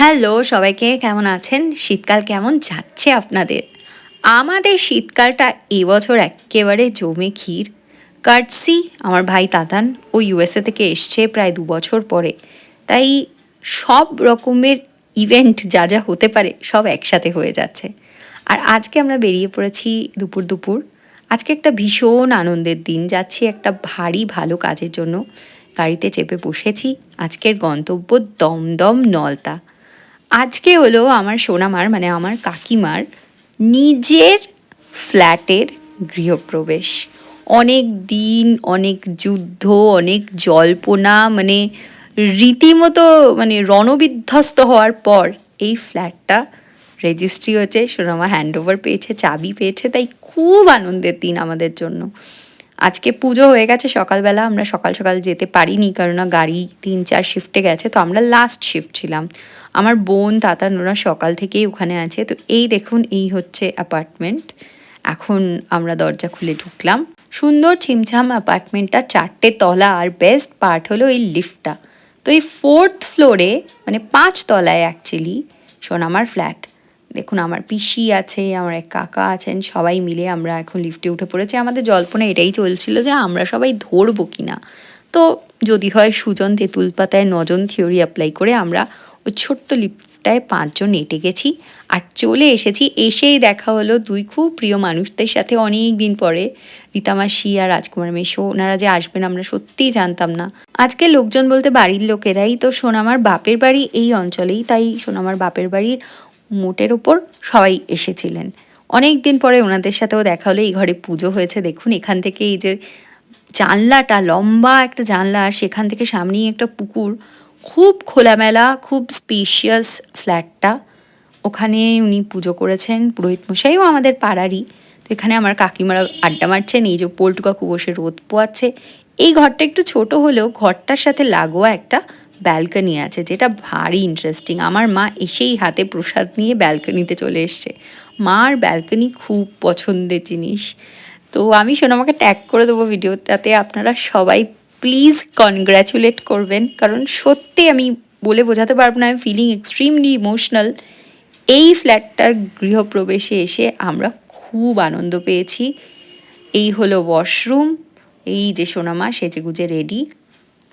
Hello সবাইকে, কেমন আছেন? শীতকাল কেমন যাচ্ছে আপনাদের? আমাদের শীতকালটা এবছর এক্কেবারে জমে ক্ষীর। কার্টসি আমার ভাই তাতান, ও ইউএসএ থেকে এসছে প্রায় ২ বছর পরে। তাই সব রকমের ইভেন্ট যা, যা হতে পারে সব একসাথে হয়ে যাচ্ছে। আর আজকে আমরা বেরিয়ে পড়েছি দুপুর। আজকে একটা ভীষণ আনন্দের দিন। যাচ্ছি একটা ভারী ভালো কাজের জন্য। গাড়িতে চেপে বসেছি। আজকের গন্তব্য দমদম নলতা। আজকে হলো আমার সোনামার মানে আমার কাকিমার নিজের ফ্ল্যাটের গৃহপ্রবেশ। অনেক দিন, অনেক যুদ্ধ, অনেক জল্পনা, মানে রীতিমতো মানে রণবিধ্বস্ত হওয়ার পর এই ফ্ল্যাটটা রেজিস্ট্রি হয়েছে, সোনামা হ্যান্ডওভার পেয়েছে, চাবি পেয়েছে। তাই খুব আনন্দের দিন আমাদের জন্য। আজকে পুজো হয়ে গেছে সকালবেলা, আমরা সকাল সকাল যেতে পারিনি কারণ গাড়ি ৩-৪ শিফটে গেছে, তো আমরা লাস্ট শিফট ছিলাম। আমার বোন তাতান ওরা সকাল থেকেই ওখানে আছে। তো এই দেখুন, এই হচ্ছে অ্যাপার্টমেন্ট। এখন আমরা দরজা খুলে ঢুকলাম। সুন্দর ছিমছাম অ্যাপার্টমেন্টটা, ৪টে তলা, আর বেস্ট পার্ট হলো এই লিফটটা। তো এই 4th ফ্লোরে মানে ৫ তলায় অ্যাকচুয়ালি সোনামার ফ্ল্যাট। দেখুন আমার পিসি আছে, আমার এক কাকা আছেন, সবাই মিলে আমরা এখন লিফটে উঠে পড়েছি। আমাদের জল্পনা এটাই চলছিল যে আমরা সবাই ধরবো কিনা। তো যদি হয় সুজন তেঁতুল পাতায় নজন থিওরি অ্যাপ্লাই করে আমরা ওই ছোট্ট লিফটটায় ৫ জন এঁটে গেছি আর চলে এসেছি। এসেই দেখা হলো ২ খুব প্রিয় মানুষদের সাথে অনেক দিন পরে, রীতা মাসি আর রাজকুমার মেসো। ওনারা যে আসবেন আমরা সত্যিই জানতাম না। আজকে লোকজন বলতে বাড়ির লোকেরাই। তো সোনামার বাপের বাড়ি এই অঞ্চলেই, তাই সোনামার বাপের বাড়ির মোটের ওপর সবাই এসেছিলেন। অনেক দিন পরে ওনাদের সাথেও দেখা হলো। এই ঘরে পুজো হয়েছে দেখুন। এখান থেকে এই যে জানলাটা, লম্বা একটা জানলা, আর সেখান থেকে সামনেই একটা পুকুর। খুব খোলামেলা, খুব স্পেশিয়াস ফ্ল্যাটটা। ওখানে উনি পুজো করেছেন, পুরোহিত মশাইও আমাদের পাড়ারই। তো এখানে আমার কাকিমারা আড্ডা মারছেন, এই যে পল্টু কাকু বসে রোদ পোয়াচ্ছে। এই ঘরটা একটু ছোট হলেও ঘরটার সাথে লাগোয়া একটা ব্যালকনি আছে, যেটা ভারী ইন্টারেস্টিং। আমার মা এসেই হাতে প্রসাদ নিয়ে ব্যালকনিতে চলে এসছে। মার ব্যালকনি খুব পছন্দের জিনিস। তো আমি সোনামাকে ট্যাগ করে দেবো ভিডিওটাতে। আপনারা সবাই প্লিজ কনগ্র্যাচুলেট করবেন, কারণ সত্যি আমি বলে বোঝাতে পারবো না, আমি ফিলিং এক্সট্রিমলি ইমোশনাল। এই ফ্ল্যাটটার গৃহপ্রবেশে এসে আমরা খুব আনন্দ পেয়েছি। এই হলো ওয়াশরুম। এই যে সোনামা সেজেগুজে রেডি।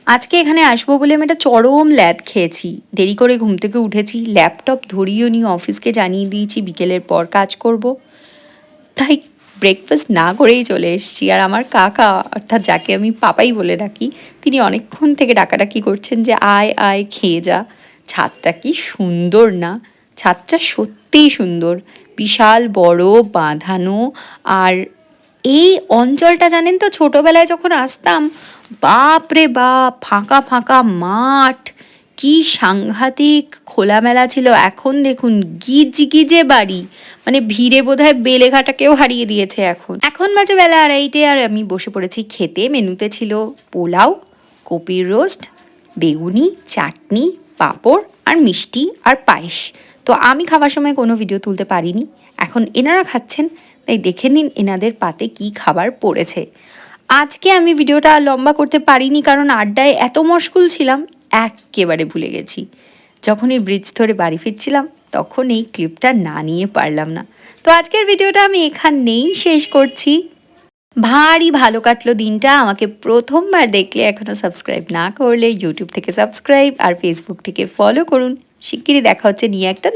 আজকে এখানে আসবো বলে আমি একটা চরম ল্যাদ খেয়েছি। দেরি করে ঘুম থেকে উঠেছি, ল্যাপটপ ধরিও নি, অফিসকে জানিয়ে দিয়েছি বিকেলের পর কাজ করব। তাই ব্রেকফাস্ট না করেই চলে এসেছি। আর আমার কাকা, অর্থাৎ যাকে আমি পাপাই বলে ডাকি, তিনি অনেকক্ষণ থেকে ডাকাডাকি করছেন যে আয় আয় খেয়ে যা। ছাদটা কি সুন্দর না? ছাদটা সত্যিই সুন্দর, বিশাল বড়, বাঁধানো। আর এই অঞ্চলটা জানেন তো, ছোটবেলায় যখন আসতাম, বাপ রে বাপ, ফাঁকা ফাঁকা মাঠ, কি সাংঘাতিক খোলামেলা ছিল। এখন দেখুন গিজ গিজে বাড়ি, মানে ভিড়ে বোধহয় বেলেঘাটাকেও হারিয়ে দিয়েছে। এখন বাজে বেলা ২:৩০, আর আমি বসে পড়েছি খেতে। মেনুতে ছিল পোলাও, কপির রোস্ট, বেগুনি, চাটনি, পাঁপড় আর মিষ্টি আর পায়েস। তো আমি খাওয়ার সময় কোনো ভিডিও তুলতে পারিনি। এখন এনারা খাচ্ছেন, তাই দেখে নিন এনাদের পাতে কি খাবার পড়েছে। আজকে আমি ভিডিওটা লম্বা করতে পারিনি কারণ আড্ডায় এত মশগুল ছিলাম, এক্কেবারে ভুলে গেছি। যখন এই ব্রিজ ধরে বাড়ি ফিরছিলাম তখন এই ক্লিপটা না নিয়ে পারলাম না। তো আজকের ভিডিওটা আমি এখানেই শেষ করছি। ভারী ভালো কাটলো দিনটা। আমাকে প্রথমবার দেখলে এখনও সাবস্ক্রাইব না করলে ইউটিউব থেকে সাবস্ক্রাইব আর ফেসবুক থেকে ফলো করুন। শিগগিরই দেখা হচ্ছে নিয়ে একটা